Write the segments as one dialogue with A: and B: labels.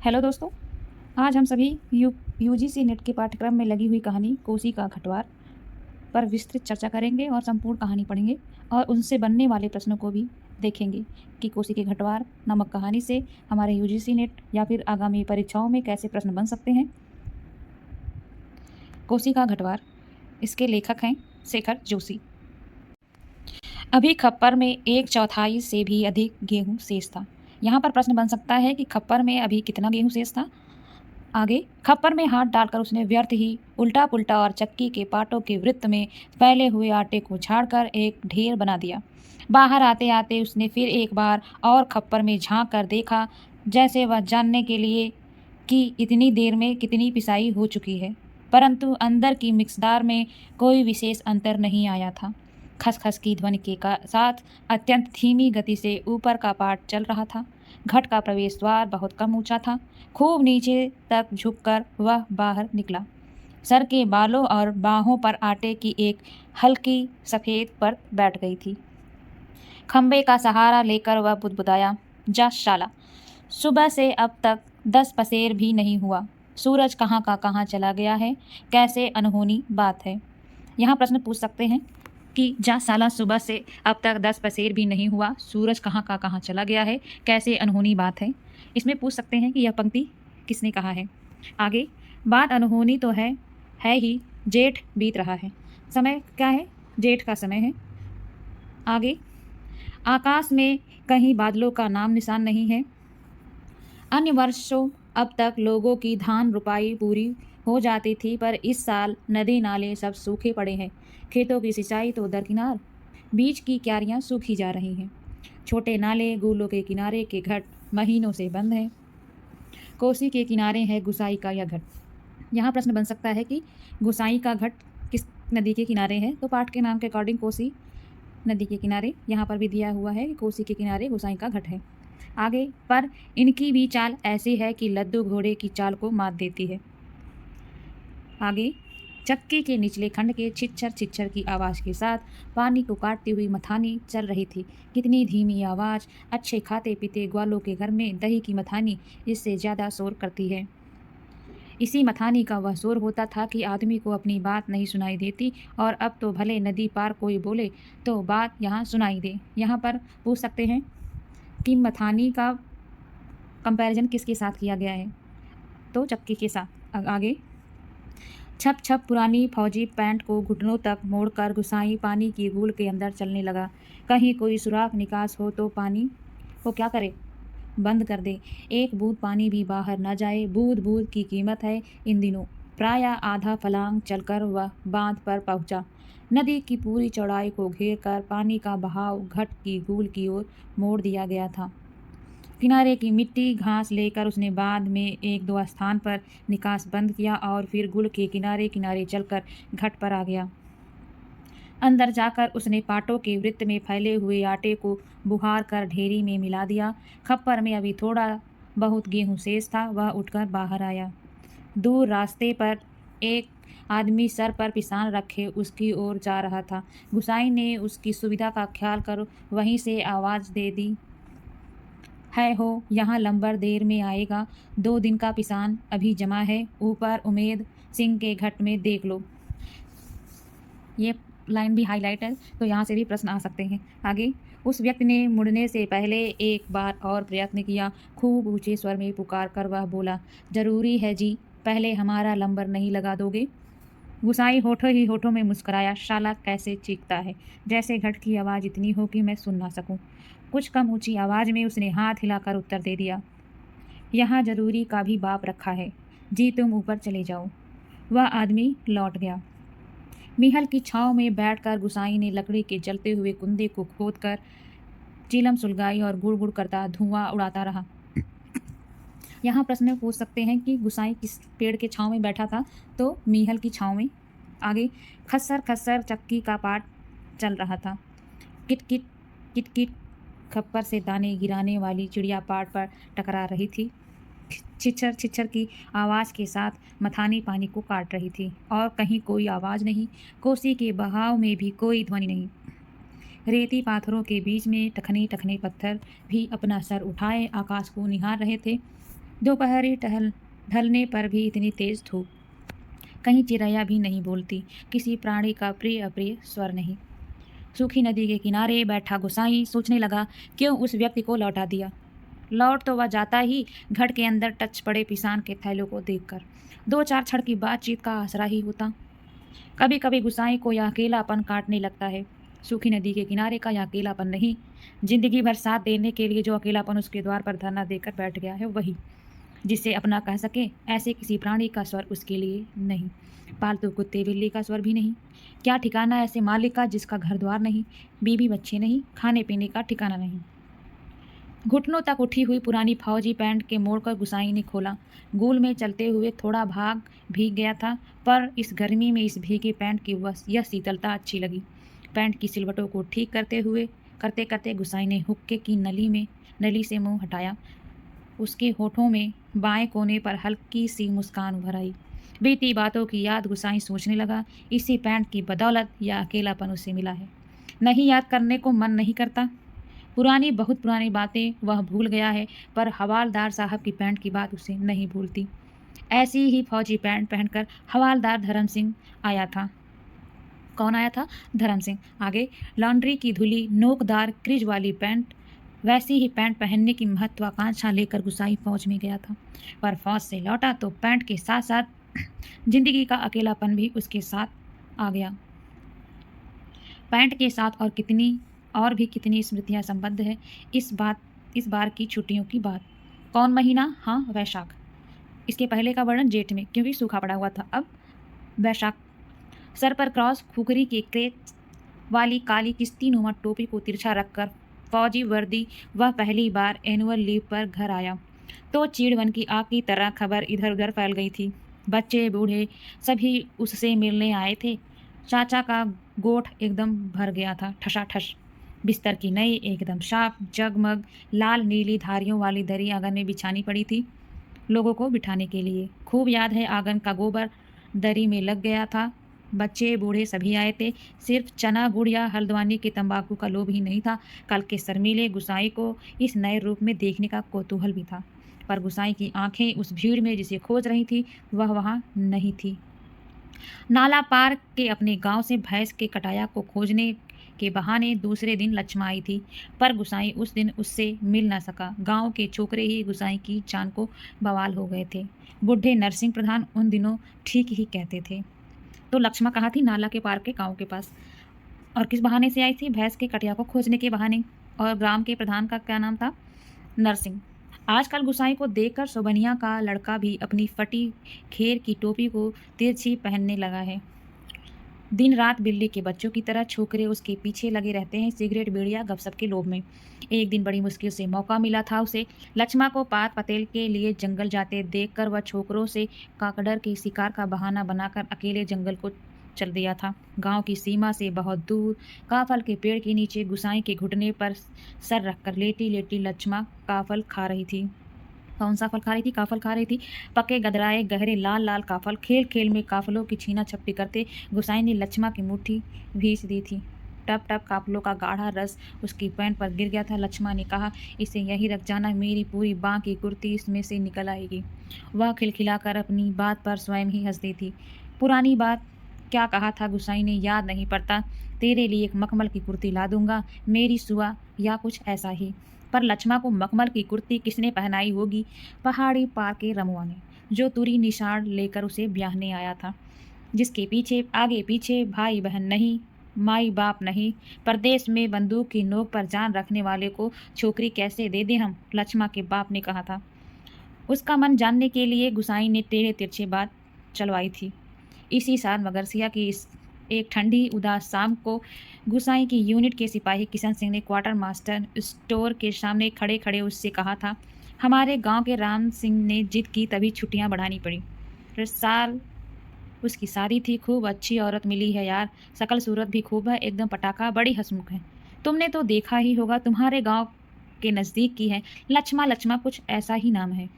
A: Hello दोस्तों। आज हम सभी यूजीसी नेट के पाठ्यक्रम में लगी हुई कहानी कोसी का घटवार पर विस्तृत चर्चा करेंगे और संपूर्ण कहानी पढ़ेंगे और उनसे बनने वाले प्रश्नों को भी देखेंगे कि कोसी के घटवार नामक कहानी से हमारे यूजीसी नेट या फिर आगामी परीक्षाओं में कैसे प्रश्न बन सकते हैं। कोसी का घटवार, इसके लेखक हैं शेखर जोशी। अभी खप्पर में 1/4 से भी अधिक गेहूं शेष था। यहाँ पर प्रश्न बन सकता है कि खप्पर में अभी कितना गेहूं शेष था। आगे, खप्पर में हाथ डालकर उसने व्यर्थ ही उल्टा पुल्टा और चक्की के पाटों के वृत्त में फैले हुए आटे को झाड़कर एक ढेर बना दिया। बाहर आते आते उसने फिर एक बार और खप्पर में झांक कर देखा, जैसे वह जानने के लिए कि इतनी देर में कितनी पिसाई हो चुकी है, परंतु अंदर की मिक्सदार में कोई विशेष अंतर नहीं आया था। खसखस की ध्वनि के साथ अत्यंत धीमी गति से ऊपर का पाट चल रहा था। घट का प्रवेश द्वार बहुत कम ऊंचा था। खूब नीचे तक झुककर वह बाहर निकला। सर के बालों और बाहों पर आटे की एक हल्की सफ़ेद परत बैठ गई थी। खंबे का सहारा लेकर वह बुदबुदाया, जा शाला, सुबह से अब तक 10 पसेर भी नहीं हुआ। सूरज कहाँ का कहाँ चला गया है, कैसे अनहोनी बात है। यहाँ प्रश्न पूछ सकते हैं कि जा साला, सुबह से अब तक 10 पसेर भी नहीं हुआ, सूरज कहाँ का कहाँ चला गया है, कैसे अनहोनी बात है। इसमें पूछ सकते हैं कि यह पंक्ति किसने कहा है। आगे, बात अनहोनी तो है ही, जेठ बीत रहा है। समय क्या है, जेठ का समय है। आगे, आकाश में कहीं बादलों का नाम निशान नहीं है। अन्य वर्षों अब तक लोगों की धान रुपाई पूरी हो जाती थी, पर इस साल नदी नाले सब सूखे पड़े हैं। खेतों की सिंचाई तो दरकिनार, बीज की क्यारियां सूखी जा रही हैं। छोटे नाले गूलों के किनारे के घट महीनों से बंद हैं। कोसी के किनारे है गुसाई का यह घट। यहाँ प्रश्न बन सकता है कि गुसाई का घट किस नदी के किनारे है, तो पाठ के नाम के अकॉर्डिंग कोसी नदी के किनारे यहाँ पर भी दिया हुआ है कि कोसी के किनारे गुसाई का घट है। आगे, पर इनकी भी चाल ऐसी है कि लद्दू घोड़े की चाल को मात देती है। आगे, चक्की के निचले खंड के छिच्छर छिच्छर की आवाज़ के साथ पानी को काटती हुई मथानी चल रही थी। कितनी धीमी आवाज़, अच्छे खाते पीते ग्वालों के घर में दही की मथानी इससे ज़्यादा शोर करती है। इसी मथानी का वह शोर होता था कि आदमी को अपनी बात नहीं सुनाई देती, और अब तो भले नदी पार कोई बोले तो बात यहाँ सुनाई दे। यहाँ पर पूछ सकते हैं कि मथानी का कंपैरिजन किसके साथ किया गया है, तो चक्की के साथ। आगे, छप छप पुरानी फौजी पैंट को घुटनों तक मोड़कर गुसाई पानी की गूल के अंदर चलने लगा। कहीं कोई सुराख निकास हो तो पानी को क्या करे, बंद कर दे, एक बूंद पानी भी बाहर न जाए। बूंद बूंद की कीमत है इन दिनों। प्रायः आधा फलांग चलकर वह बांध पर पहुंचा। नदी की पूरी चौड़ाई को घेर कर पानी का बहाव घट की गूल की ओर मोड़ दिया गया था। किनारे की मिट्टी घास लेकर उसने बाद में 1-2 स्थान पर निकास बंद किया और फिर गुल के किनारे किनारे चलकर घट पर आ गया। अंदर जाकर उसने पाटों के वृत्त में फैले हुए आटे को बुहार कर ढेरी में मिला दिया। खप्पर में अभी थोड़ा बहुत गेहूं शेष था। वह उठकर बाहर आया। दूर रास्ते पर एक आदमी सर पर पिसान रखे उसकी ओर जा रहा था। गुसाई ने उसकी सुविधा का ख्याल कर वहीं से आवाज़ दे दी, है हो, यहाँ लंबर देर में आएगा, 2 दिन का पिसान अभी जमा है, ऊपर उमेद सिंह के घट में देख लो। ये लाइन भी हाईलाइट है, तो यहाँ से भी प्रश्न आ सकते हैं। आगे, उस व्यक्ति ने मुड़ने से पहले एक बार और प्रयत्न किया। खूब ऊंचे स्वर में पुकार कर वह बोला, जरूरी है जी, पहले हमारा लंबर नहीं लगा दोगे। गुसाई होठों ही होठों में मुस्कुराया। शाला कैसे चीखता है, जैसे घट की आवाज़ इतनी हो कि मैं सुन ना सकूं। कुछ कम ऊंची आवाज़ में उसने हाथ हिलाकर उत्तर दे दिया, यहाँ जरूरी का भी बाप रखा है जी, तुम ऊपर चले जाओ। वह आदमी लौट गया। मीहल की छांव में बैठकर गुसाई ने लकड़ी के जलते हुए कुंदे को खोदकर चीलम सुलगाई और गुड़ गुड़ करता धुआं उड़ाता रहा। यहाँ प्रश्न पूछ सकते हैं कि गुसाई किस पेड़ के छांव में बैठा था, तो मीहल की छांव में। आगे, खस्सर खस्सर चक्की का पाट चल रहा था। किट किट किट किट खप्पर से दाने गिराने वाली चिड़िया पाट पर टकरा रही थी। छिछर छिछर की आवाज़ के साथ मथानी पानी को काट रही थी, और कहीं कोई आवाज़ नहीं। कोसी के बहाव में भी कोई ध्वनि नहीं। रेती पाथरों के बीच में टखने टखने पत्थर भी अपना सर उठाए आकाश को निहार रहे थे। दोपहरी ढलने पर भी इतनी तेज धूप, कहीं चिड़ैया भी नहीं बोलती, किसी प्राणी का प्रिय अप्रिय स्वर नहीं। सूखी नदी के किनारे बैठा गुसाई सोचने लगा, क्यों उस व्यक्ति को लौटा दिया। लौट तो वह जाता ही घट के अंदर टच पड़े पिसान के थैलों को देखकर। दो चार क्षण की बातचीत का आसरा ही होता। कभी कभी गुसाई को यह अकेलापन काटने लगता है। सूखी नदी के किनारे का यह अकेलापन नहीं, जिंदगी भर साथ देने के लिए जो अकेलापन उसके द्वार पर धरना देकर बैठ गया है वही, जिसे अपना कह सके ऐसे किसी प्राणी का स्वर उसके लिए नहीं। पालतू कुत्ते बिल्ली का स्वर भी नहीं। क्या ठिकाना ऐसे मालिक का जिसका घर द्वार नहीं, बीवी बच्चे नहीं, खाने पीने का ठिकाना नहीं। घुटनों तक उठी हुई पुरानी फौजी पैंट के मोड़ कर गुसाई ने खोला। गूल में चलते हुए थोड़ा भाग भीग गया था, पर इस गर्मी में इस भीगे पैंट की यह शीतलता अच्छी लगी। पैंट की सिलवटों को ठीक करते करते गुसाई ने हुक्के की नली से मुंह हटाया। उसके होठों में बाएं कोने पर हल्की सी मुस्कान उभर आई। बीती बातों की याद गुसाई सोचने लगा, इसी पैंट की बदौलत यह अकेलापन उसे मिला है। नहीं याद करने को मन नहीं करता। बहुत पुरानी बातें वह भूल गया है, पर हवालदार साहब की पैंट की बात उसे नहीं भूलती। ऐसी ही फौजी पैंट पहनकर हवालदार धर्म सिंह आया था। कौन आया था? धर्म सिंह। आगे लॉन्ड्री की धुली नोकदार क्रिज वाली पैंट। वैसी ही पैंट पहनने की महत्वाकांक्षा लेकर गुसाई फौज में गया था, पर फौज से लौटा तो पैंट के साथ साथ जिंदगी का अकेलापन भी उसके साथ आ गया। पैंट के साथ और भी कितनी स्मृतियां संबद्ध है। इस बार की छुट्टियों की बात। कौन महीना? हाँ, वैशाख। इसके पहले का वर्णन जेठ में, क्योंकि सूखा पड़ा हुआ था। अब वैशाख। सर पर क्रॉस, खुकरी के क्रेच वाली काली किस्तीनुमा टोपी को तिरछा रखकर फौजी वर्दी वह पहली बार एनुअल लीव पर घर आया तो चीड़वन की आग की तरह खबर इधर उधर फैल गई थी। बच्चे बूढ़े सभी उससे मिलने आए थे। चाचा का गोठ एकदम भर गया था, ठसाठस। बिस्तर की नई एकदम साफ जगमग लाल नीली धारियों वाली दरी आंगन में बिछानी पड़ी थी लोगों को बिठाने के लिए। खूब याद है, आंगन का गोबर दरी में लग गया था। बच्चे बूढ़े सभी आए थे। सिर्फ चना गुड़ या हल्द्वानी के तंबाकू का लोभ ही नहीं था, कल के शर्मीले गुसाई को इस नए रूप में देखने का कौतूहल भी था। पर गुसाई की आंखें उस भीड़ में जिसे खोज रही थी वह वहाँ नहीं थी। नाला पार के अपने गांव से भैंस के कटाया को खोजने के बहाने दूसरे दिन लक्ष्मा आई थी, पर गुसाई उस दिन उससे मिल न सका। गांव के छोकरे ही गुसाई की जान को बवाल हो गए थे। बुढ़े नरसिंह प्रधान उन दिनों ठीक ही कहते थे। तो लक्ष्मा कहाँ थी? नाला के पार के गांव के पास। और किस बहाने से आई थी? भैंस के कटिया को खोजने के बहाने। और ग्राम के प्रधान का क्या नाम था? नरसिंह। आजकल गुसाई को देखकर सोबनिया का लड़का भी अपनी फटी खेर की टोपी को तिरछी पहनने लगा है। दिन रात बिल्ली के बच्चों की तरह छोकरे उसके पीछे लगे रहते हैं, सिगरेट बीड़िया गपशप के लोभ में। एक दिन बड़ी मुश्किल से मौका मिला था उसे। लक्ष्मा को पात पतेल के लिए जंगल जाते देखकर वह छोकरों से काकड़र के शिकार का बहाना बनाकर अकेले जंगल को चल दिया था। गांव की सीमा से बहुत दूर काफल के पेड़ के नीचे गुसाई के घुटने पर सर रखकर लेटी लेटी लक्ष्मा काफल खा रही थी। कौन सा फल खा रही थी? काफल खा रही थी। पके गदराए गहरे लाल लाल काफल। खेल खेल में काफलों की छीना छपटी करते गुसाई ने लक्ष्मा की मुट्ठी भींच दी थी। टप टप काफलों का गाढ़ा रस उसकी पैंट पर गिर गया था। लक्ष्मा ने कहा, इसे यहीं रख जाना, मेरी पूरी बाँ की कुर्ती इसमें से निकल आएगी। वह खिलखिलाकर अपनी बात पर स्वयं ही हंसती थी। पुरानी बात, क्या कहा था गुसाई ने याद नहीं पड़ता। तेरे लिए एक मखमल की कुर्ती ला दूंगा मेरी सुआ, या कुछ ऐसा ही। पर लक्ष्मा को मखमल की कुर्ती किसने पहनाई होगी? पहाड़ी पार के रमुआ ने, जो तुरी निशान लेकर उसे ब्याहने आया था, जिसके पीछे आगे पीछे भाई बहन नहीं, माई बाप नहीं। परदेश में बंदूक की नोक पर जान रखने वाले को छोकरी कैसे दे दे हम? लक्ष्मा के बाप ने कहा था। उसका मन जानने के लिए गुसाई ने टेढ़े तिरछे बात चलवाई थी। इसी साल मगरसिया की एक ठंडी उदास शाम को गुसाई की यूनिट के सिपाही किशन सिंह ने क्वार्टर मास्टर स्टोर के सामने खड़े खड़े उससे कहा था, हमारे गांव के राम सिंह ने जिद की तभी छुट्टियां बढ़ानी पड़ी। फिर साल उसकी शादी थी। खूब अच्छी औरत मिली है यार, शकल सूरत भी खूब है, एकदम पटाखा, बड़ी हंसमुख है। तुमने तो देखा ही होगा, तुम्हारे गाँव के नज़दीक की है। लक्ष्मा कुछ ऐसा ही नाम है।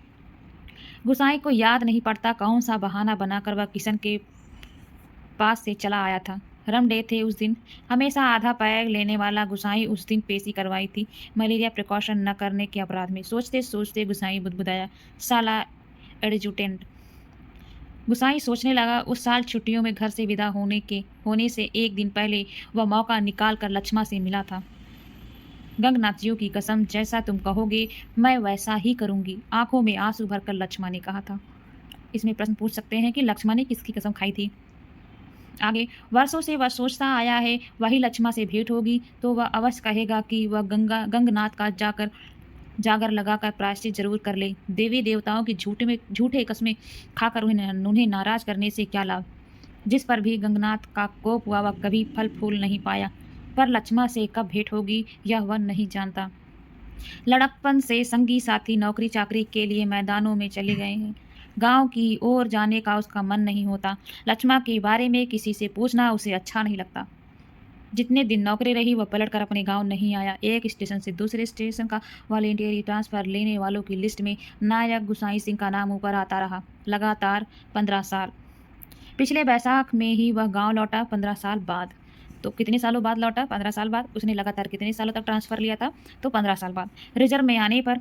A: गुसाई को याद नहीं पड़ता कौन सा बहाना बनाकर वह किशन के पास से चला आया था। रम डे थे उस दिन। हमेशा आधा पैग लेने वाला गुसाई उस दिन पेशी करवाई थी मलेरिया प्रिकॉशन न करने के अपराध में। सोचते सोचते गुसाई बुदबुदाया, साला एडजुटेंट। गुसाई सोचने लगा, उस साल छुट्टियों में घर से विदा होने से एक दिन पहले वह मौका निकाल कर लक्ष्मा से मिला था। गंगनाथियों की कसम, जैसा तुम कहोगे मैं वैसा ही करूंगी, आंखों में आंसू भरकर लक्ष्मा ने कहा था। इसमें प्रश्न पूछ सकते हैं कि लक्ष्मा ने किसकी कसम खाई थी। आगे, वर्षों से वह सोचता आया है वही लक्ष्मा से भेंट होगी तो वह अवश्य कहेगा कि वह गंगनाथ का जागर लगाकर प्रायश्चित जरूर कर ले। देवी देवताओं की झूठे कस्में खाकर उन्हें नाराज करने से क्या लाभ। जिस पर भी गंगनाथ का कोप हुआ वह कभी फल फूल नहीं पाया। पर लक्ष्मा से कब भेंट होगी यह वह नहीं जानता। लड़कपन से संगी साथी नौकरी चाकरी के लिए मैदानों में चले गए हैं। गांव की ओर जाने का उसका मन नहीं होता। लक्ष्मा के बारे में किसी से पूछना उसे अच्छा नहीं लगता। जितने दिन नौकरी रही वह पलट कर अपने गांव नहीं आया। एक स्टेशन से दूसरे स्टेशन का वॉलेंटियरी ट्रांसफर लेने वालों की लिस्ट में नायक गुसाई सिंह का नाम ऊपर आता रहा। लगातार 15 साल। पिछले बैसाख में ही वह गांव लौटा, 15 साल बाद। तो कितने सालों बाद लौटा? 15 साल बाद। उसने लगातार कितने सालों तक ट्रांसफर लिया था? तो 15 साल बाद। रिजर्व में आने पर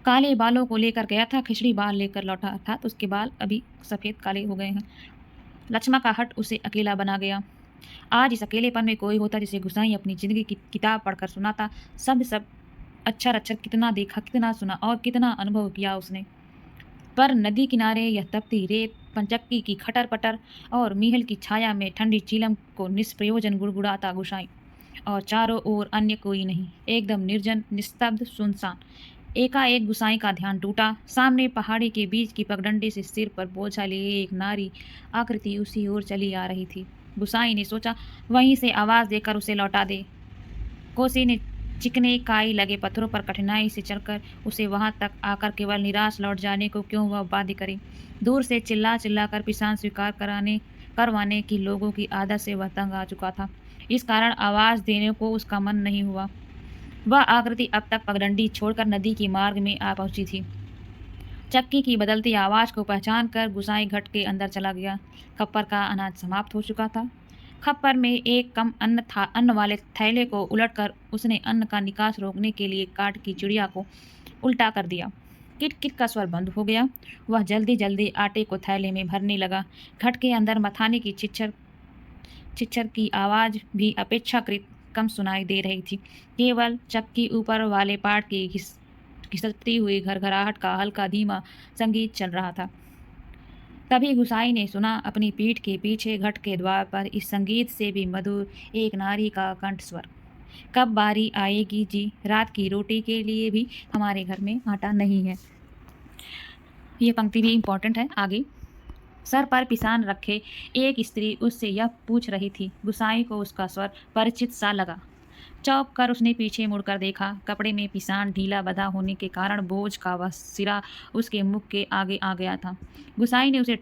A: काले बालों को लेकर गया था, खिचड़ी बाल लेकर लौटा, अर्थात उसके बाल अभी सफ़ेद काले हो गए हैं। लक्ष्मा का हट उसे अकेला बना गया। आज इस अकेलेपन में कोई होता जिसे गुसाई अपनी जिंदगी की किताब पढ़कर सुनाता। सब अक्षर अक्षर कितना देखा, कितना सुना और कितना अनुभव किया उसने। पर नदी किनारे यह तपती रेत, पंचक्की की खटर पटर और मीहल की छाया में ठंडी चीलम को निष्प्रयोजन गुड़गुड़ाता गुसाई। और चारों ओर अन्य कोई नहीं, एकदम निर्जन, निस्तब्ध, सुनसान। एकाएक गुसाई का ध्यान टूटा। सामने पहाड़ी के बीच की पगडंडी से सिर पर बोझा लिए एक नारी आकृति उसी ओर चली आ रही थी। गुसाई ने सोचा वहीं से आवाज देकर उसे लौटा दे। कोसी ने चिकने काई लगे पत्थरों पर कठिनाई से चलकर उसे वहां तक आकर केवल निराश लौट जाने को क्यों वह बाध्य करे। दूर से चिल्ला चिल्ला कर पिसान स्वीकार करवाने की लोगों की आदत से वह तंग आ चुका था। इस कारण आवाज देने को उसका मन नहीं हुआ। वह आकृति अब तक पगडंडी छोड़कर नदी की मार्ग में आ पहुंची थी। चक्की की बदलती आवाज को पहचान कर गुसाई घट के अंदर चला गया। खप्पर का अनाज समाप्त हो चुका था। खप्पर में एक कम अन्न था। अन्न वाले थैले को उलटकर उसने अन्न का निकास रोकने के लिए काठ की चिड़िया को उल्टा कर दिया। किट किट का स्वर बंद हो गया। वह जल्दी जल्दी आटे को थैले में भरने लगा। घट के अंदर मथाने की छिच्छर की आवाज भी अपेक्षाकृत कम सुनाई दे रही थी। केवल चक्की ऊपर वाले पार्ट की घिसटती हुई घरघराहट का हल्का धीमा संगीत चल रहा था। तभी गुसाई ने सुना अपनी पीठ के पीछे घट के द्वार पर इस संगीत से भी मधुर एक नारी का कंठ स्वर। कब बारी आएगी जी, रात की रोटी के लिए भी हमारे घर में आटा नहीं है। ये पंक्ति भी इम्पोर्टेंट है। आगे, सर पर पिसान रखे एक स्त्री उससे यह पूछ रही थी। गुसाई को उसका स्वर परिचित सा लगा। चौंक कर उसने पीछे मुड़कर देखा। कपड़े में पिसान ढीला बंधा होने के कारण बोझ का वह सिरा उसके मुख के आगे आ गया था। गुसाई उसे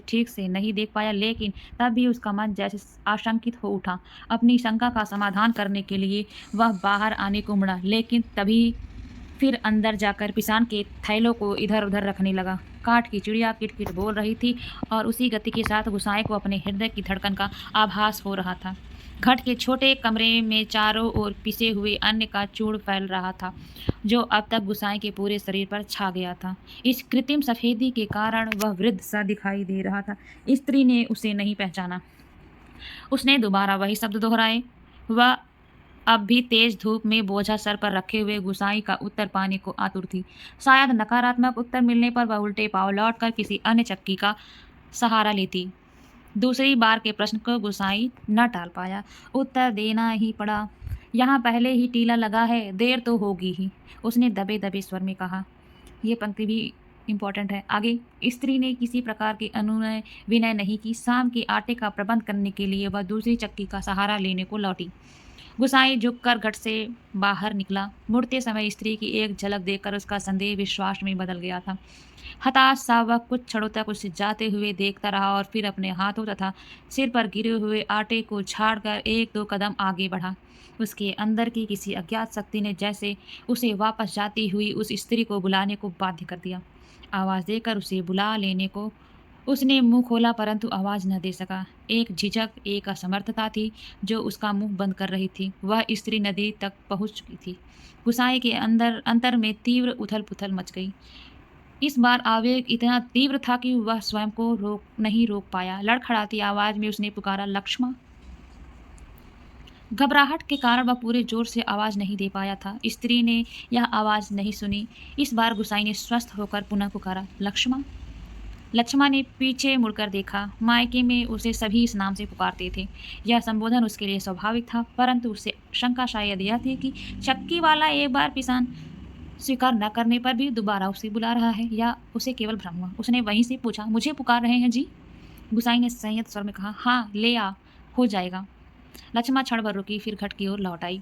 A: ठीक से नहीं देख पाया, लेकिन तब भी उसका मन जैसे आशंकित हो उठा। अपनी शंका का समाधान करने के लिए वह बाहर आने को मुड़ा, लेकिन तभी फिर अंदर जाकर पिसान के थैलों को इधर उधर रखने लगा। काठ की चिड़िया किटकिट बोल रही थी और उसी गति के साथ गुसाई को अपने हृदय की धड़कन का आभास हो रहा था। घट के छोटे कमरे में चारों ओर पिसे हुए अन्न का चूड़ फैल रहा था, जो अब तक गुसाई के पूरे शरीर पर छा गया था। इस कृत्रिम सफेदी के कारण वह वृद्ध सा दिखाई दे रहा था। स्त्री ने उसे नहीं पहचाना। उसने दोबारा वही शब्द दोहराए। वह अब भी तेज धूप में बोझा सर पर रखे हुए गुसाई का उत्तर पाने को आतुर थी। शायद नकारात्मक उत्तर मिलने पर वह उल्टे पांव लौटकर किसी अन्य चक्की का सहारा लेती। दूसरी बार के प्रश्न को गुसाई न टाल पाया। उत्तर देना ही पड़ा। यहाँ पहले ही टीला लगा है, देर तो होगी ही, उसने दबे दबे स्वर में कहा। यह पंक्ति भी इम्पोर्टेंट है। आगे, स्त्री ने किसी प्रकार की अनुनय विनय नहीं की। शाम के आटे का प्रबंध करने के लिए वह दूसरी चक्की का सहारा लेने को लौटी। गुसाई झुककर घट से बाहर निकला। मुड़ते समय स्त्री की एक झलक देखकर उसका संदेह विश्वास में बदल गया था। हताश सा वह कुछ क्षणों तक उसे जाते हुए देखता रहा और फिर अपने हाथों तथा सिर पर गिरे हुए आटे को झाड़कर 1-2 कदम आगे बढ़ा। उसके अंदर की किसी अज्ञात शक्ति ने जैसे उसे वापस जाती हुई उस स्त्री को बुलाने को बाध्य कर दिया। आवाज़ देकर उसे बुला लेने को उसने मुंह खोला परंतु आवाज न दे सका। एक झिझक, एक असमर्थता थी जो उसका मुंह बंद कर रही थी। वह स्त्री नदी तक पहुंच चुकी थी। गुसाई के अंदर अंतर में तीव्र उथल-पुथल मच गई। इस बार आवेग इतना तीव्र था कि वह स्वयं को नहीं रोक पाया। लड़खड़ाती आवाज में उसने पुकारा, लक्ष्मा। घबराहट के कारण वह पूरे जोर से आवाज नहीं दे पाया था। स्त्री ने यह आवाज नहीं सुनी। इस बार गुसाई ने स्वस्थ होकर पुनः पुकारा, लक्ष्मा। लक्ष्मा ने पीछे मुड़कर देखा। मायके में उसे सभी इस नाम से पुकारते थे। यह संबोधन उसके लिए स्वाभाविक था, परंतु उससे शंका शायद यह थी कि चक्की वाला एक बार पिसान स्वीकार न करने पर भी दोबारा उसे बुला रहा है, या उसे केवल भ्रम हुआ। उसने वहीं से पूछा, मुझे पुकार रहे हैं जी? गुसाई ने संयत स्वर में कहा, हाँ, ले आ, हो जाएगा। लक्ष्मा क्षण भर रुकी, फिर घट की ओर लौट आई।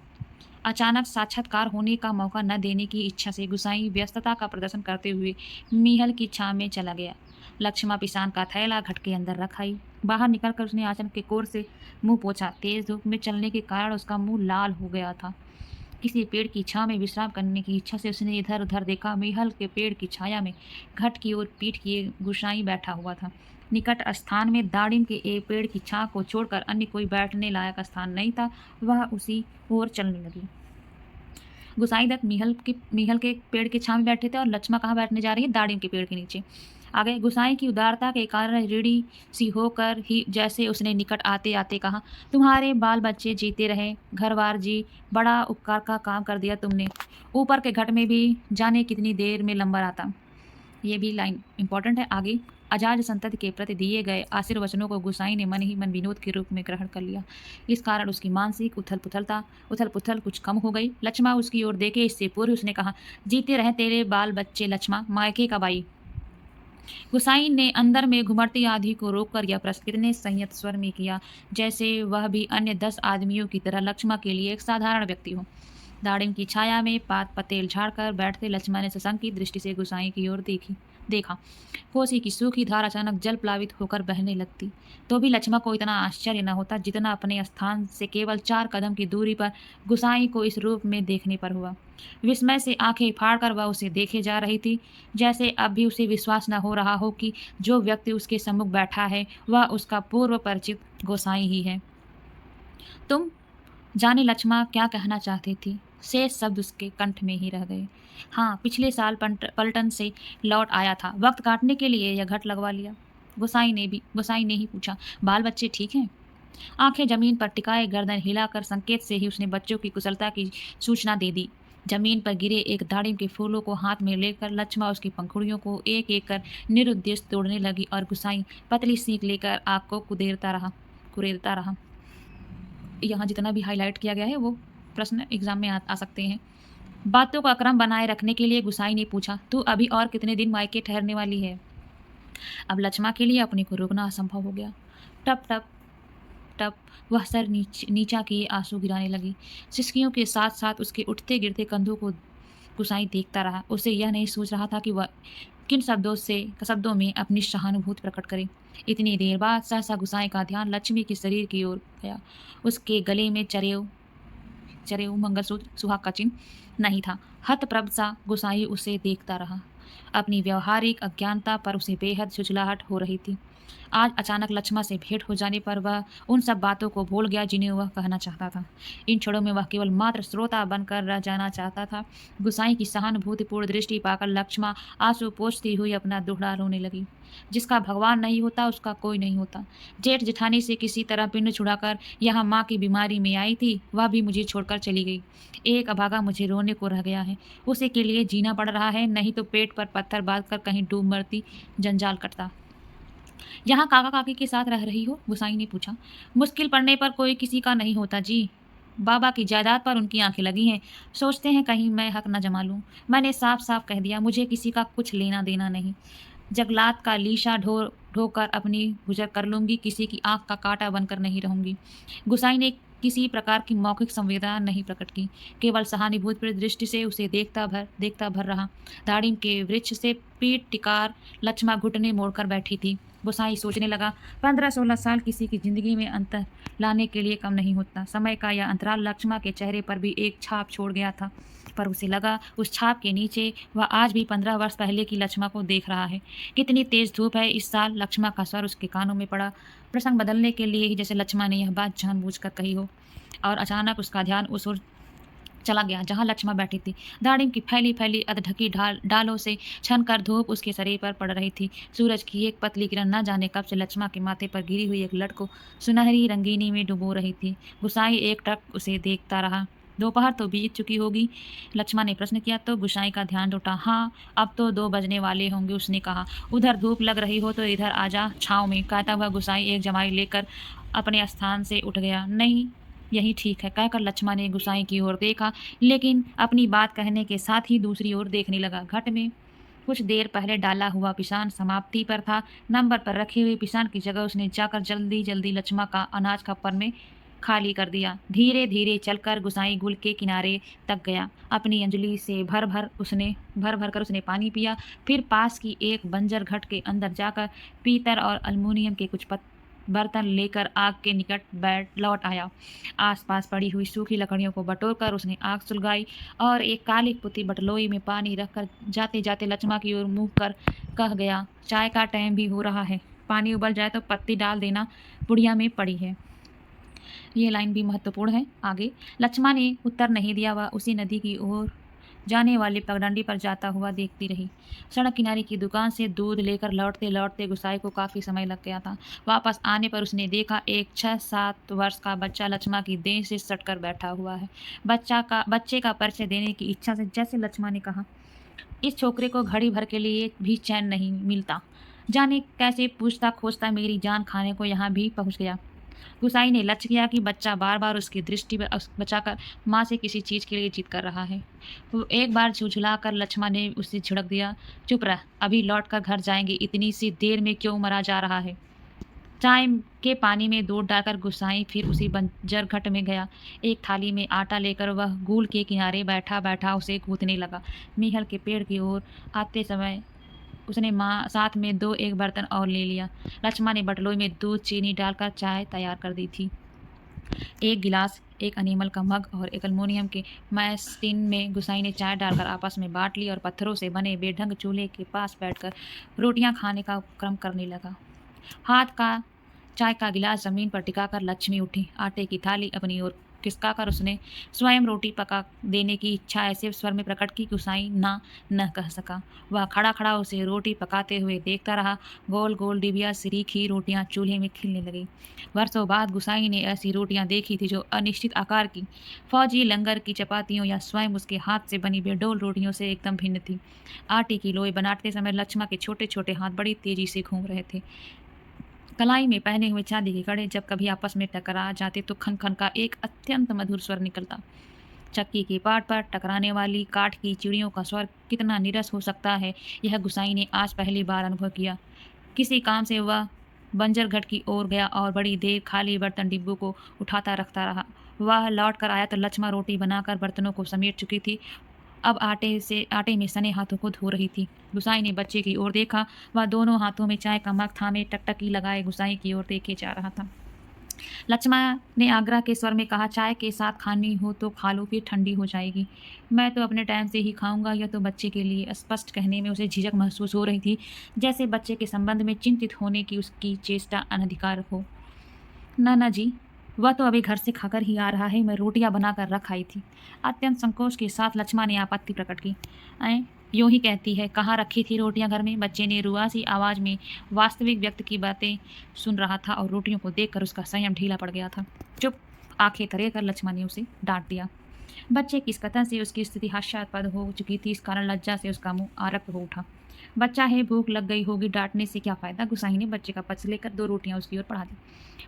A: अचानक साक्षात्कार होने का मौका न देने की इच्छा से गुसाई व्यस्तता का प्रदर्शन करते हुए मीहल की छां में चला गया। लक्ष्मा पिसान का थैला घट के अंदर रख आई। बाहर निकलकर उसने आंचल के कोर से मुंह पोंछा। तेज धूप में चलने के कारण उसका मुंह लाल हो गया था। किसी पेड़ की छां में विश्राम करने की इच्छा से उसने इधर उधर देखा। मीहल के पेड़ की छाया में घट की ओर पीठ किए गुसाई बैठा हुआ था। निकट स्थान में दाड़िम के एक पेड़ की छां को छोड़कर अन्य कोई बैठने लायक स्थान नहीं था। वह उसी ओर चलने लगी। गुसाई दत्त मीहल के पेड़ की छांव में बैठे थे और लक्ष्मा कहाँ बैठने जा रही है? दाड़िम के पेड़ के नीचे। आगे गुसाई की उदारता के कारण रीढ़ी सी होकर ही जैसे उसने निकट आते आते कहा, तुम्हारे बाल बच्चे जीते रहे, घरवार जी, बड़ा उपकार का काम कर दिया तुमने। ऊपर के घट में भी जाने कितनी देर में लंबर आता। ये भी लाइन इंपॉर्टेंट है। आगे अजाज संतति के प्रति दिए गए आशीर्वचनों को गुसाई ने मन ही मन विनोद के रूप में ग्रहण कर लिया। इस कारण उसकी मानसिक उथल पुथल कुछ कम हो गई। लक्ष्मा उसकी ओर देखे इससे पूर्व उसने कहा, जीते रहे तेरे बाल बच्चे लक्ष्मा, मायके का बाई। गुसाई ने अंदर में घुमड़ती आंधी को रोककर यह प्रश्न कितने संयत स्वर में किया, जैसे वह भी अन्य 10 आदमियों की तरह लक्ष्मा के लिए एक साधारण व्यक्ति हो। दाड़िम की छाया में पात पतेल झाड़कर बैठते लक्ष्मण ने सशंकित दृष्टि से गुसाई की ओर देखा। कोसी की सूखी धार अचानक जल प्लावित होकर बहने लगती तो भी लक्ष्मण को इतना आश्चर्य न होता जितना अपने स्थान से केवल 4 कदम की दूरी पर गुसाई को इस रूप में देखने पर हुआ। विस्मय से आंखें फाड़कर वह उसे देखे जा रही थी, जैसे अब भी उसे विश्वास न हो रहा हो कि जो व्यक्ति उसके सम्मुख बैठा है वह उसका पूर्व परिचित गोसाई ही है। तुम जाने लक्ष्मा क्या कहना चाहती थी? शेष शब्द उसके कंठ में ही रह गए। हाँ, पिछले साल पलटन से लौट आया था, वक्त काटने के लिए यह घट लगवा लिया। गुसाई ने ही पूछा, बाल बच्चे ठीक हैं? आंखें जमीन पर टिकाए गर्दन हिलाकर संकेत से ही उसने बच्चों की कुशलता की सूचना दे दी। जमीन पर गिरे एक दाड़िम के फूलों को हाथ में लेकर लक्ष्मा उसकी पंखुड़ियों को एक एक कर निरुद्देश्य तोड़ने लगी और गुसाई पतली सीख लेकर आग को कुरेदता रहा। यहाँ जितना भी हाईलाइट किया गया है वो प्रश्न एग्जाम में आ सकते हैं। बातों का क्रम बनाए रखने के लिए गुसाई ने पूछा, तू अभी और कितने दिन मायके ठहरने वाली है? अब लक्ष्मा के लिए अपने को रोकना असंभव हो गया। टप टप टप वह सर नीचा किए आंसू गिराने लगी। सिसकियों के साथ साथ उसके उठते गिरते कंधों को गुसाई देखता रहा। उसे यह नहीं सोच रहा था कि वह किन शब्दों में अपनी सहानुभूति प्रकट करे। इतनी देर बाद सहसा गुसाई का ध्यान लक्ष्मी के शरीर की ओर गया। उसके गले में चरेऊ मंगलसूत्र सुहाग का चिन्ह नहीं था। हतप्रभ सा गुसाई उसे देखता रहा। अपनी व्यवहारिक अज्ञानता पर उसे बेहद झुंझलाहट हो रही थी। आज अचानक लक्ष्मा से भेंट हो जाने पर वह उन सब बातों को भूल गया जिन्हें वह कहना चाहता था। इन क्षणों में वह केवल मात्र श्रोता बनकर रह जाना चाहता था। गुसाई की सहानुभूतिपूर्ण दृष्टि पाकर लक्ष्मा आंसू पोंछती हुई अपना दुखड़ा रोने लगी। जिसका भगवान नहीं होता उसका कोई नहीं होता। जेठ जेठानी से किसी तरह पिंड छुड़ाकर यहाँ माँ की बीमारी में आई थी, वह भी मुझे छोड़कर चली गई। एक अभागा मुझे रोने को रह गया है, उसी के लिए जीना पड़ रहा है, नहीं तो पेट पर पत्थर बांध कर कहीं डूब मरती, जंजाल कटता। यहाँ काका काकी के साथ रह रही हो? गुसाई ने पूछा। मुश्किल पड़ने पर कोई किसी का नहीं होता जी। बाबा की जायदाद पर उनकी आंखें लगी हैं, सोचते हैं कहीं मैं हक न जमा लूं। मैंने साफ साफ कह दिया, मुझे किसी का कुछ लेना देना नहीं। जगलात का लीशा ढोकर अपनी गुजर कर लूंगी, किसी की आंख का कांटा बनकर नहीं रहूंगी। गुसाई ने किसी प्रकार की मौखिक संवेदना नहीं प्रकट की, केवल सहानुभूतिपूर्ण दृष्टि से उसे देखता भर रहा। दाड़िम के वृक्ष से पीठ टिकार लक्ष्मा घुटने मोड़कर बैठी थी। गुसाई सोचने लगा, 15-16 साल किसी की जिंदगी में अंतर लाने के लिए कम नहीं होता। समय का यह अंतराल लक्ष्मा के चेहरे पर भी एक छाप छोड़ गया था। पर उसे लगा उस छाप के नीचे वह आज भी 15 वर्ष पहले की लक्ष्मा को देख रहा है। कितनी तेज धूप है इस साल, लक्ष्मा का स्वर उसके कानों में पड़ा, प्रसंग बदलने के लिए ही, जैसे लक्ष्मा ने यह बात जानबूझकर कही हो। और अचानक उसका ध्यान उस ओर चला गया जहाँ लक्ष्मा बैठी थी। दाढ़ी की फैली फैली अधढकी डालों से छनकर धूप उसके शरीर पर पड़ रही थी। सूरज की एक पतली किरण न जाने कब से लक्ष्मा के माथे पर गिरी हुई एक लट को सुनहरी रंगीनी में डुबो रही थी। गुसाई एक टक उसे देखता रहा। दोपहर तो बीत चुकी होगी, लक्ष्मा ने प्रश्न किया तो गुसाई का ध्यान लौटा। हाँ, अब तो 2 बजने वाले होंगे, उसने कहा। उधर धूप लग रही हो तो इधर आजा छाँव में, कहता हुआ गुसाई एक जमाई लेकर अपने स्थान से उठ गया। नहीं, यही ठीक है, कहकर लक्ष्मा ने गुसाई की ओर देखा, लेकिन अपनी बात कहने के साथ ही दूसरी ओर देखने लगा। घट में कुछ देर पहले डाला हुआ पिसान समाप्ति पर था। नंबर पर रखे हुए पिसान की जगह उसने जाकर जल्दी जल्दी लक्ष्मा का अनाज खप्पर में खाली कर दिया। धीरे धीरे चलकर गुसाई गुल के किनारे तक गया। अपनी अंजलि से भर भर कर उसने पानी पिया। फिर पास की एक बंजर घट के अंदर जाकर पीतल और अल्मुनियम के कुछ बर्तन लेकर आग के निकट बैठ लौट आया। आसपास पड़ी हुई सूखी लकड़ियों को बटोरकर उसने आग सुलगाई और एक काली पुती बटलोई में पानी रखकर जाते जाते लक्ष्मा की ओर मुँह कर कह गया, चाय का टाइम भी हो रहा है, पानी उबल जाए तो पत्ती डाल देना, बुढ़िया में पड़ी है। ये लाइन भी महत्वपूर्ण है। आगे लक्ष्मा ने उत्तर नहीं दिया। वह उसी नदी की ओर जाने वाली पगडंडी पर जाता हुआ देखती रही। सड़क किनारे की दुकान से दूध लेकर लौटते लौटते गुसाई को काफ़ी समय लग गया था। वापस आने पर उसने देखा एक 6-7 वर्ष का बच्चा लक्ष्मा की देह से सटकर बैठा हुआ है। बच्चे का परिचय देने की इच्छा से जैसे लक्ष्मा ने कहा, इस छोकरे को घड़ी भर के लिए भी चैन नहीं मिलता, जाने कैसे पूछता खोजता मेरी जान खाने को यहाँ भी पहुँच गया। गुसाई ने लक्ष्य किया कि बच्चा बार बार उसकी दृष्टि बचाकर माँ से किसी चीज़ के लिए जिद कर रहा है। वो एक बार झुझुलाकर लक्ष्मा ने उसे झिड़क दिया, चुप रह, अभी लौट कर घर जाएंगे, इतनी सी देर में क्यों मरा जा रहा है। चाय के पानी में दूध डालकर गुसाई फिर उसी बंजर घट में गया। एक थाली में आटा लेकर वह गूल के किनारे बैठा बैठा उसे गूंथने लगा। मीहल के पेड़ की ओर आते समय उसने माँ साथ में 2-1 बर्तन और ले लिया। लक्ष्मा ने बटलोई में दूध चीनी डालकर चाय तैयार कर दी थी। एक गिलास, एक अनीमल का मग और एक अल्मुनियम के मैस टिन में गुसाई ने चाय डालकर आपस में बांट ली और पत्थरों से बने बेढंग चूल्हे के पास बैठकर रोटियां खाने का क्रम करने लगा। हाथ का चाय का गिलास जमीन पर टिकाकर लक्ष्मी उठी। आटे की थाली अपनी ओर खिसकाकर उसने स्वयं रोटी पका देने की इच्छा ऐसे स्वर में प्रकट की गुसाई ना न कह सका। वह खड़ा खड़ा उसे रोटी पकाते हुए देखता रहा। गोल गोल डिबिया सीखी रोटियां चूल्हे में खिलने लगी। वर्षों बाद गुसाई ने ऐसी रोटियां देखी थी जो अनिश्चित आकार की, फौजी लंगर की चपातियों या स्वयं उसके हाथ से बनी बेडोल रोटियों से एकदम भिन्न थी। आटे की लोई बनाते समय लक्ष्मा के छोटे छोटे हाथ बड़ी तेजी से घूम रहे थे। कलाई में पहने हुए चांदी के कड़े जब कभी आपस में टकरा जाते तो खन खन का एक अत्यंत मधुर स्वर निकलता। चक्की के पाट पर टकराने वाली काठ की चिड़ियों का स्वर कितना नीरस हो सकता है, यह गुसाई ने आज पहली बार अनुभव किया। किसी काम से वह बंजर घट की ओर गया और बड़ी देर खाली बर्तन डिब्बों को उठाता रखता रहा। वह लौट कर आया तो लक्ष्मा रोटी बनाकर बर्तनों को समेट चुकी थी। अब आटे में सने हाथों को धो रही थी। गुसाई ने बच्चे की ओर देखा। वह दोनों हाथों में चाय का मग थामे टकटकी लगाए गुसाई की ओर देखे जा रहा था। लक्ष्मा ने आग्रह के स्वर में कहा, चाय के साथ खानी हो तो खा लो, फिर ठंडी हो जाएगी। मैं तो अपने टाइम से ही खाऊंगा। यह तो बच्चे के लिए। स्पष्ट कहने में उसे झिझक महसूस हो रही थी, जैसे बच्चे के संबंध में चिंतित होने की उसकी चेष्टा अनधिकार हो। नाना जी, वह तो अभी घर से खाकर ही आ रहा है, मैं रोटियां बनाकर रख आई थी। अत्यंत संकोच के साथ लक्ष्मा ने आपत्ति प्रकट की। यूं ही कहती है, कहाँ रखी थी रोटियां घर में? बच्चे ने रुआसी आवाज़ में वास्तविक व्यक्ति की बातें सुन रहा था और रोटियों को देखकर उसका संयम ढीला पड़ गया था। चुप, आंखें तरे कर लक्ष्मा ने उसे डांट दिया। बच्चे की इस कथन से उसकी स्थिति हास्यास्पद हो चुकी थी। इस कारण लज्जा से उसका मुंह आरक्त हो उठा। बच्चा है, भूख लग गई होगी, डांटने से क्या फ़ायदा। गुसाई ने बच्चे का पक्ष लेकर 2 रोटियां उसकी ओर बढ़ा दी,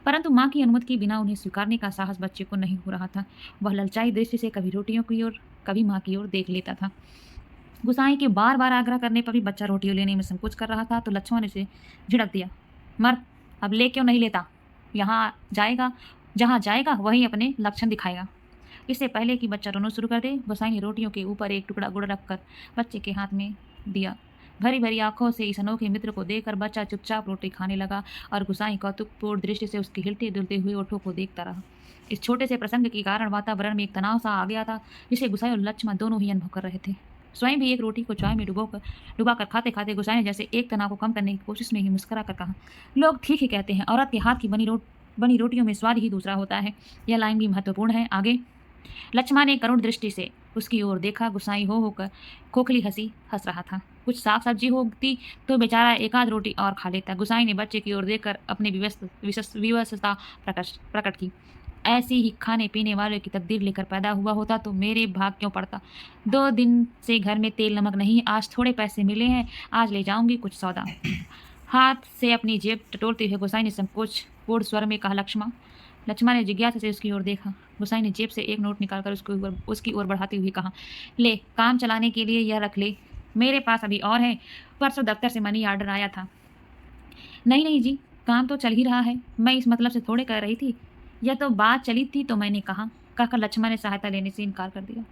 A: परंतु माँ की अनुमति के बिना उन्हें स्वीकारने का साहस बच्चे को नहीं हो रहा था। वह ललचाई दृष्टि से कभी रोटियों की ओर कभी माँ की ओर देख लेता था। गुसाई के बार बार आग्रह करने पर भी बच्चा रोटियां लेने में संकोच कर रहा था तो लक्ष्मा ने उसे झिड़क दिया, मर्द अब ले क्यों नहीं लेता? जहाँ जाएगा वहीं अपने लक्षण दिखाएगा। इससे पहले कि बच्चा रोना शुरू कर दे, गुसाई ने रोटियों के ऊपर एक टुकड़ा गुड़ रखकर बच्चे के हाथ में दिया। भरी भरी आंखों से इस अनोखे मित्र को देखकर बच्चा चुपचाप रोटी खाने लगा और गुसाई कौतुकपूर्ण दृष्टि से उसके हिलते डुलते हुए ओठों को देखता रहा। इस छोटे से प्रसंग के कारण वातावरण में एक तनाव सा आ गया था, जिसे गुसाई और लक्ष्मण दोनों ही अनुभव कर रहे थे। स्वयं भी एक रोटी को चाय में डुबाकर खाते-खाते गुसाई ने जैसे एक तनाव को कम करने की कोशिश में ही मुस्कुरा कर कहा, "लोग ठीक ही कहते हैं, औरत के हाथ की बनी रोटियों में स्वाद ही दूसरा होता है।" यह लाइन भी महत्वपूर्ण है। आगे लक्ष्मण ने करुण दृष्टि से उसकी ओर देखा। गुसाई हो होकर खोखली हंसी हंस रहा था। कुछ साग सब्जी होती तो बेचारा एक आध रोटी और खा लेता। गुसाई ने बच्चे की ओर देखकर अपनी विवशता प्रकट की। ऐसी ही खाने पीने वाले की तकदीर लेकर पैदा हुआ होता तो मेरे भाग क्यों पड़ता। 2 दिन से घर में तेल नमक नहीं, आज थोड़े पैसे मिले हैं, आज ले जाऊंगी कुछ सौदा। हाथ से अपनी जेब टटोलते हुए गुसाई ने संकोचपूर्ण स्वर में कहा, लक्ष्मण ने जिज्ञासा से उसकी ओर देखा। गुसाई ने जेब से एक नोट निकालकर उसकी ओर बढ़ाते हुए कहा, ले, काम चलाने के लिए यह रख ले, मेरे पास अभी और है, परसों दफ्तर से मनी ऑर्डर आया था। नहीं नहीं जी, काम तो चल ही रहा है, मैं इस मतलब से थोड़े कह रही थी, यह तो बात चली थी तो मैंने कहा, कहकर लक्ष्मण ने सहायता लेने से इनकार कर दिया।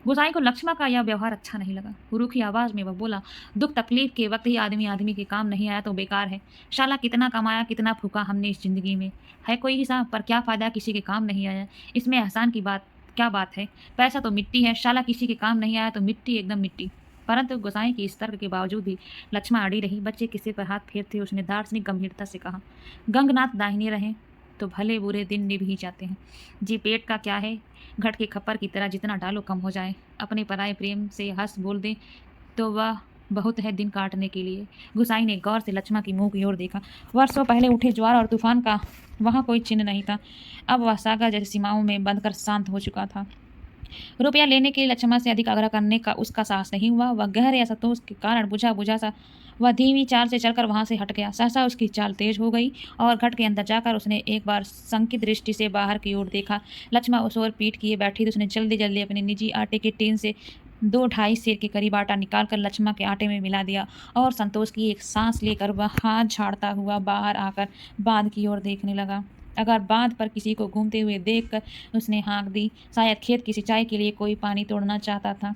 A: गुसाई को लक्ष्मण का यह व्यवहार अच्छा नहीं लगा। रूखी आवाज में वह बोला, दुख तकलीफ के वक्त ही आदमी के काम नहीं आया तो बेकार है। शाला कितना कमाया, कितना फूका हमने इस जिंदगी में, है कोई हिसाब, पर क्या फायदा किसी के काम नहीं आया, इसमें एहसान की क्या बात है। पैसा तो मिट्टी है, शाला किसी के काम नहीं आया तो मिट्टी एकदम मिट्टी। परंतु गोसाई की इस तर्क के बावजूद भी लक्ष्मण अड़ी रही। बच्चे किसी पर हाथ फेरते उसने दार्शनिक गंभीरता से कहा, गंगनाथ दाहिने रहें तो भले बुरे दिन निभ ही जाते हैं जी, पेट का क्या है, घट के खप्पर की तरह जितना डालो कम हो जाए। अपने पराए प्रेम से हंस बोल दें तो वह बहुत है दिन काटने के लिए। गुसाई ने गौर से लक्ष्मण की मुंह की ओर देखा। वर्षों पहले उठे ज्वार और तूफान का वहाँ कोई चिन्ह नहीं था। अब वह सागर जैसी सीमाओं में बंधकर शांत हो चुका था। रुपया लेने के लिए लक्ष्मण से अधिक आग्रह करने का उसका साहस नहीं हुआ। वह गहरे असंतोष के कारण बुझा सा वह धीमी चाल से चलकर वहां से हट गया। सहसा उसकी चाल तेज हो गई और घट के अंदर जाकर उसने एक बार संकित दृष्टि से बाहर की ओर देखा। लक्ष्मण उस ओर पीठ किए बैठी तो उसने जल्दी जल्दी अपने निजी आटे के टीन से 2-2.5 सेर के करीब आटा निकालकर लक्ष्मण के आटे में मिला दिया और संतोष की एक सांस लेकर वह हाथ झाड़ता हुआ बाहर आकर बांध की ओर देखने लगा। अगर बांध पर किसी को घूमते हुए देखकर उसने हाँक दी, शायद खेत की सिंचाई के लिए कोई पानी तोड़ना चाहता था।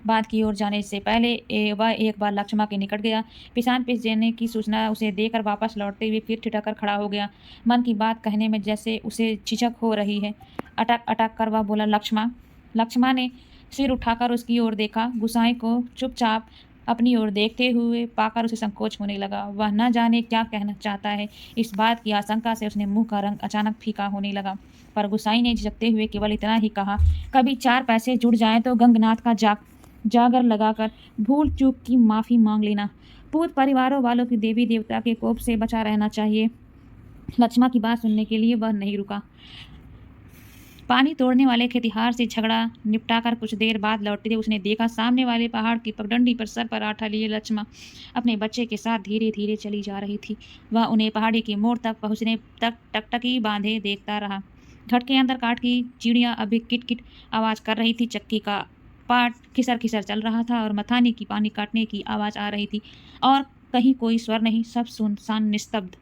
A: बांध की ओर जाने से पहले वह एक बार लक्ष्मण के निकट गया। पिसान पिस देने की सूचना उसे देकर वापस लौटते हुए फिर ठिठक कर खड़ा हो गया। मन की बात कहने में जैसे उसे झिझक हो रही है। अटक अटक कर वह बोला, लक्ष्मण। लक्ष्मण ने सिर उठाकर उसकी ओर देखा। गुसाई को चुपचाप अपनी ओर देखते हुए पाकर उसे संकोच होने लगा। वह न जाने क्या कहना चाहता है। इस बात की आशंका से उसने मुंह का रंग अचानक फीका होने लगा। पर गुसाई ने झिझकते हुए केवल इतना ही कहा, कभी 4 पैसे जुड़ जाएं तो गंगनाथ का जागर लगाकर भूल चूक की माफी मांग लेना। पूत परिवारों वालों की देवी देवता के कोप से बचा रहना चाहिए। लक्ष्मण की बात सुनने के लिए वह नहीं रुका। पानी तोड़ने वाले खेतिहार से झगड़ा निपटाकर कुछ देर बाद लौटते उसने देखा सामने वाले पहाड़ की पगडंडी पर सर पर आठा लिए लक्ष्मण अपने बच्चे के साथ धीरे धीरे चली जा रही थी। वह उन्हें पहाड़ी के मोड़ तक पहुंचने तक टकटकी बांधे देखता रहा। घट के अंदर काठ की चिड़िया अभी किट-किट आवाज कर रही थी। चक्की का पाट खिसर खिसर चल रहा था और मथानी की पानी काटने की आवाज आ रही थी और कहीं कोई स्वर नहीं, सब सुनसान निस्तब्ध।